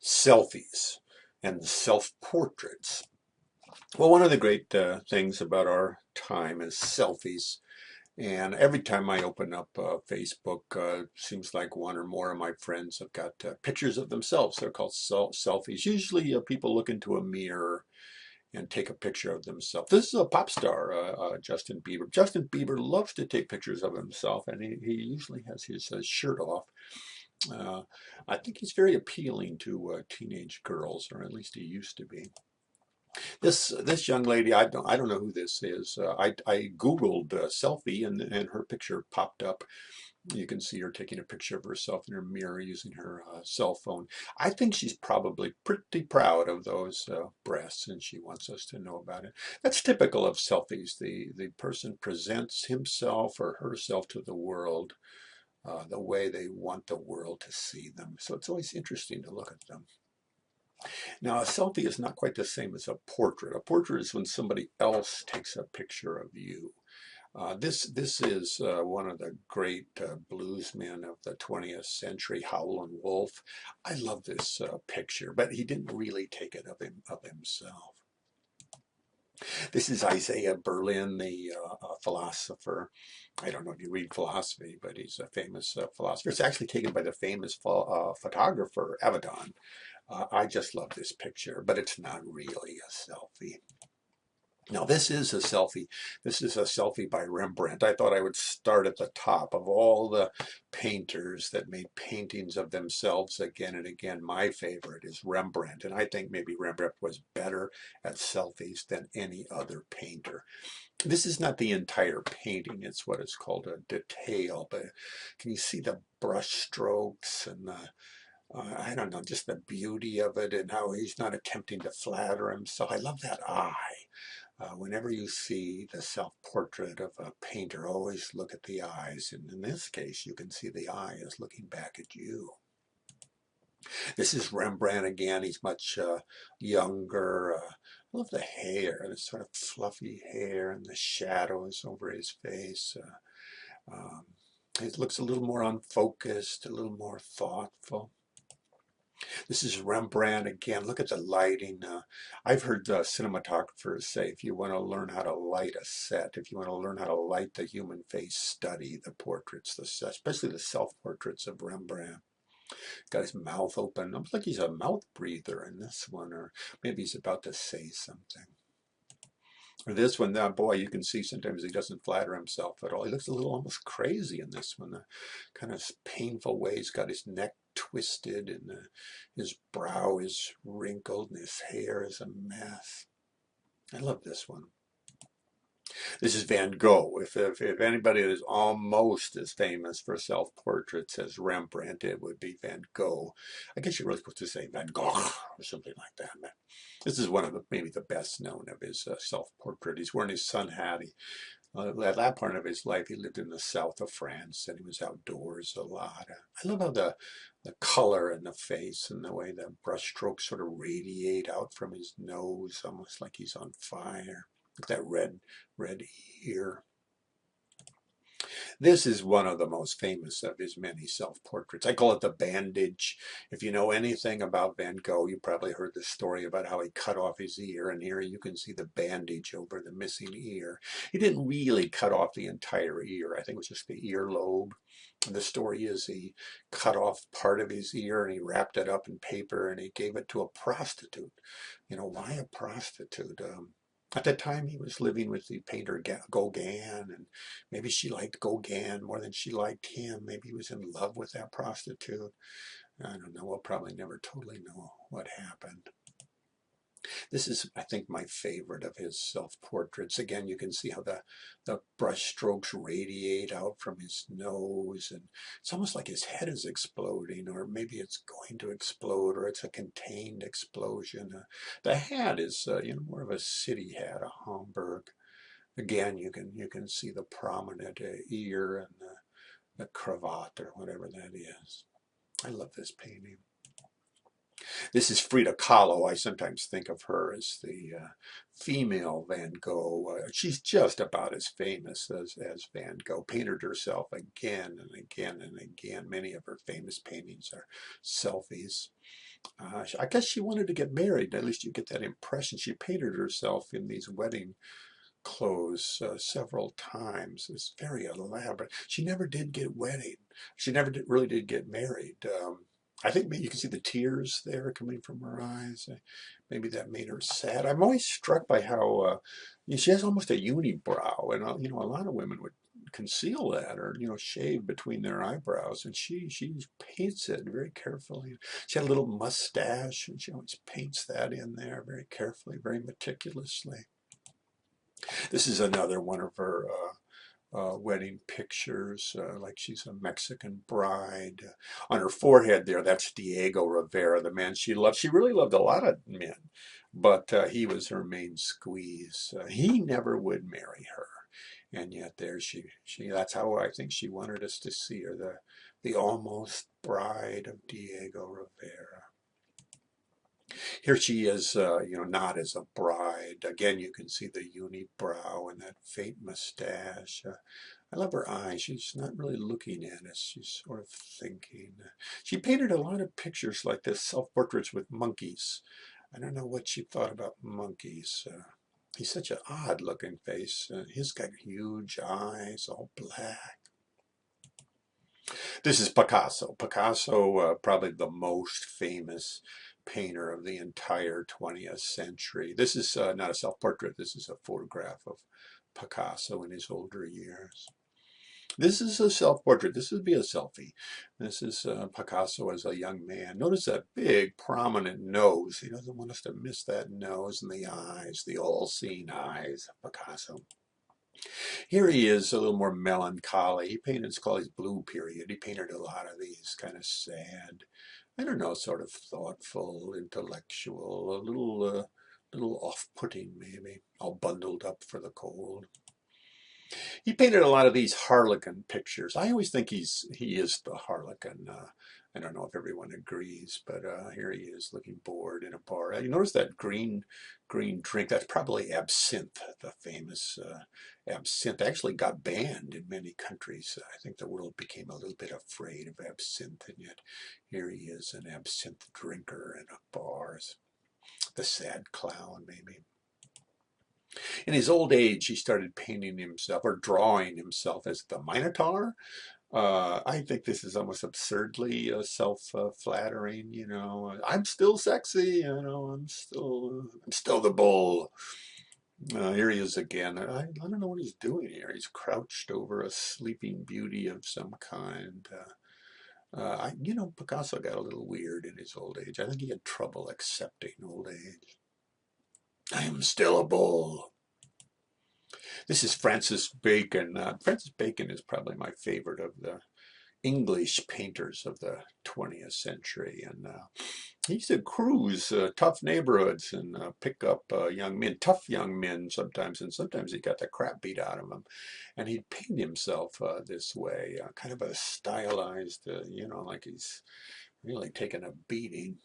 Selfies and self-portraits. Well, one of the great things about our time is selfies. And every time I open up Facebook, seems like one or more of my friends have got pictures of themselves. They're called selfies. Usually people look into a mirror and take a picture of themselves. This is a pop star, Justin Bieber. Justin Bieber loves to take pictures of himself, and he usually has his shirt off. Uh, I think he's very appealing to teenage girls, or at least he used to be. This young lady, I don't know who this is. I Googled selfie, and her picture popped up. You can see her taking a picture of herself in her mirror using her cell phone. I think she's probably pretty proud of those breasts, and she wants us to know about it. That's typical of selfies. The person presents himself or herself to the world the way they want the world to see them. So it's always interesting to look at them. Now, a selfie is not quite the same as a portrait. A portrait is when somebody else takes a picture of you. This is one of the great bluesmen of the 20th century, Howlin' Wolf. I love this picture, but he didn't really take it of himself. This is Isaiah Berlin, the philosopher. I don't know if you read philosophy, but he's a famous philosopher. It's actually taken by the famous photographer Avedon. I just love this picture, but it's not really a selfie. Now, this is a selfie. This is a selfie by Rembrandt. I thought I would start at the top of all the painters that made paintings of themselves again and again. My favorite is Rembrandt, and I think maybe Rembrandt was better at selfies than any other painter. This is not the entire painting. It's what is called a detail, but can you see the brush strokes and I don't know, just the beauty of it and how he's not attempting to flatter himself. I love that eye. Whenever you see the self-portrait of a painter, always look at the eyes. And in this case, you can see the eye is looking back at you. This is Rembrandt again. He's much younger. I love the hair, this sort of fluffy hair and the shadows over his face. It looks a little more unfocused, a little more thoughtful. This is Rembrandt again. Look at the lighting. I've heard cinematographers say if you want to learn how to light a set, if you want to learn how to light the human face, study the portraits, especially the self-portraits of Rembrandt. Got his mouth open. Looks like he's a mouth breather in this one, or maybe he's about to say something. Or this one, boy, you can see sometimes he doesn't flatter himself at all. He looks a little almost crazy in this one, kind of painful way. He's got his neck twisted and his brow is wrinkled and his hair is a mess. I love this one. This is Van Gogh. If anybody is almost as famous for self-portraits as Rembrandt, it would be Van Gogh. I guess you're really supposed to say Van Gogh or something like that. But this is one of maybe the best known of his self-portrait. He's wearing his sun hat. At that part of his life, he lived in the south of France and he was outdoors a lot. I love how the color in the face and the way the brushstrokes sort of radiate out from his nose, almost like he's on fire. Look at that red ear. This is one of the most famous of his many self-portraits. I call it the bandage. If you know anything about Van Gogh, you probably heard the story about how he cut off his ear, and here you can see the bandage over the missing ear. He didn't really cut off the entire ear. I think it was just the earlobe. The story is he cut off part of his ear and he wrapped it up in paper and he gave it to a prostitute. You know, why a prostitute? At the time, he was living with the painter Gogh, and maybe she liked Gauguin more than she liked him. Maybe he was in love with that prostitute. I don't know. We'll probably never totally know what happened. This is, I think, my favorite of his self-portraits. Again, you can see how the brush strokes radiate out from his nose, and it's almost like his head is exploding, or maybe it's going to explode, or it's a contained explosion. The hat is, more of a city hat, a Hamburg. Again, you can see the prominent ear and the cravat or whatever that is. I love this painting. This is Frida Kahlo. I sometimes think of her as the female Van Gogh. She's just about as famous as Van Gogh. Painted herself again and again and again. Many of her famous paintings are selfies. I guess she wanted to get married. At least you get that impression. She painted herself in these wedding clothes several times. It's very elaborate. She never did get wedded. She never really did get married. I think maybe you can see the tears there coming from her eyes. Maybe that made her sad. I'm always struck by how she has almost a unibrow, and a lot of women would conceal that or shave between their eyebrows, and she paints it very carefully. She had a little mustache, and she always paints that in there very carefully, very meticulously. This is another one of her wedding pictures, like she's a Mexican bride. On her forehead there, that's Diego Rivera, the man she loved. She really loved a lot of men, but he was her main squeeze. He never would marry her. And yet there she that's how I think she wanted us to see her, the almost bride of Diego Rivera. Here she is, not as a bride. Again, you can see the unibrow and that faint mustache. I love her eyes. She's not really looking at us. She's sort of thinking. She painted a lot of pictures like this, self-portraits with monkeys. I don't know what she thought about monkeys. He's such an odd-looking face. He's got huge eyes, all black. This is Picasso. Picasso, probably the most famous painter of the entire 20th century. This is not a self-portrait. This is a photograph of Picasso in his older years. This is a self-portrait. This would be a selfie. This is Picasso as a young man. Notice that big, prominent nose. He doesn't want us to miss that nose and the eyes, the all-seeing eyes of Picasso. Here he is, a little more melancholy. He painted, it's called his blue period. He painted a lot of these kind of sad, I don't know, sort of thoughtful, intellectual, a little off-putting maybe, all bundled up for the cold. He painted a lot of these harlequin pictures. I always think he is the harlequin. I don't know if everyone agrees, but here he is looking bored in a bar. You notice that green drink? That's probably absinthe, the famous absinthe. Actually got banned in many countries. I think the world became a little bit afraid of absinthe, and yet here he is, an absinthe drinker in a bar. The sad clown, maybe. In his old age, he started painting himself or drawing himself as the Minotaur. I think this is almost absurdly self-flattering. I'm still sexy. I'm still the bull. Here he is again. I don't know what he's doing here. He's crouched over a sleeping beauty of some kind. Picasso got a little weird in his old age. I think he had trouble accepting old age. I am still a bull. This is Francis Bacon. Francis Bacon is probably my favorite of the English painters of the 20th century. And he used to cruise tough neighborhoods and pick up young men, tough young men sometimes, and sometimes he got the crap beat out of him. And he'd paint himself this way, kind of a stylized, like he's really taking a beating.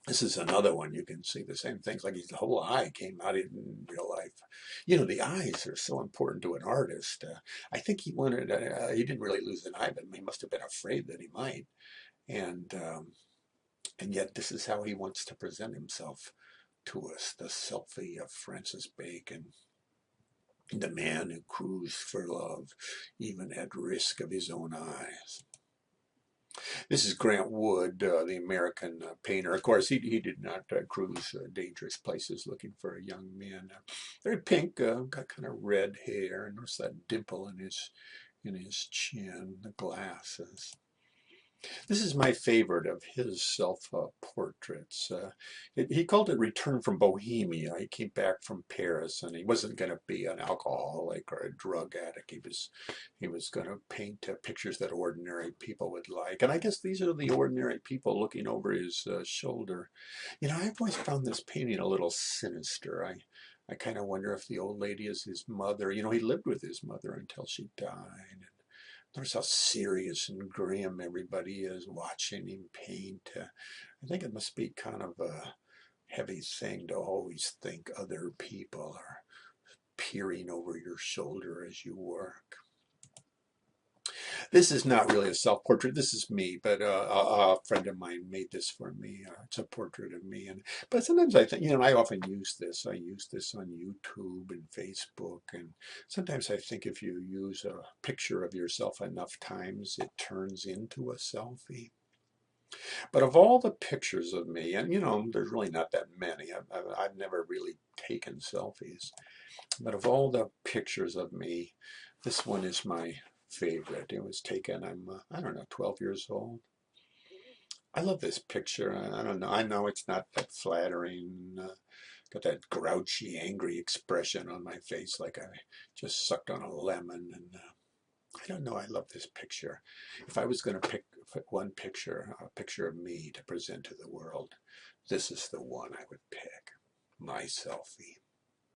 This is another one. You can see the same things, like his whole eye came out in real life. The eyes are so important to an artist. I think he didn't really lose an eye, but he must have been afraid that he might. And yet this is how he wants to present himself to us, the selfie of Francis Bacon, the man who cruised for love, even at risk of his own eyes. This is Grant Wood, the American painter. Of course, he did not cruise dangerous places looking for a young man. Very pink, got kind of red hair, and notice that dimple in his chin, the glasses. This is my favorite of his self-portraits. He called it Return from Bohemia. He came back from Paris, and he wasn't going to be an alcoholic or a drug addict. He was going to paint pictures that ordinary people would like. And I guess these are the ordinary people looking over his shoulder. I've always found this painting a little sinister. I kind of wonder if the old lady is his mother. He lived with his mother until she died. Notice how serious and grim everybody is watching him paint. I think it must be kind of a heavy thing to always think other people are peering over your shoulder as you work. This is not really a self-portrait. This is me, but a friend of mine made this for me. It's a portrait of me, and but sometimes I think, I often use this. I use this on YouTube and Facebook, and sometimes I think if you use a picture of yourself enough times, it turns into a selfie. But of all the pictures of me, and there's really not that many. I've never really taken selfies. But of all the pictures of me, this one is my favorite. It was taken, I don't know, 12 years old. I love this picture. I don't know. I know it's not that flattering. Got that grouchy, angry expression on my face like I just sucked on a lemon. And I don't know. I love this picture. If I was going to pick one picture, a picture of me to present to the world, this is the one I would pick. My selfie.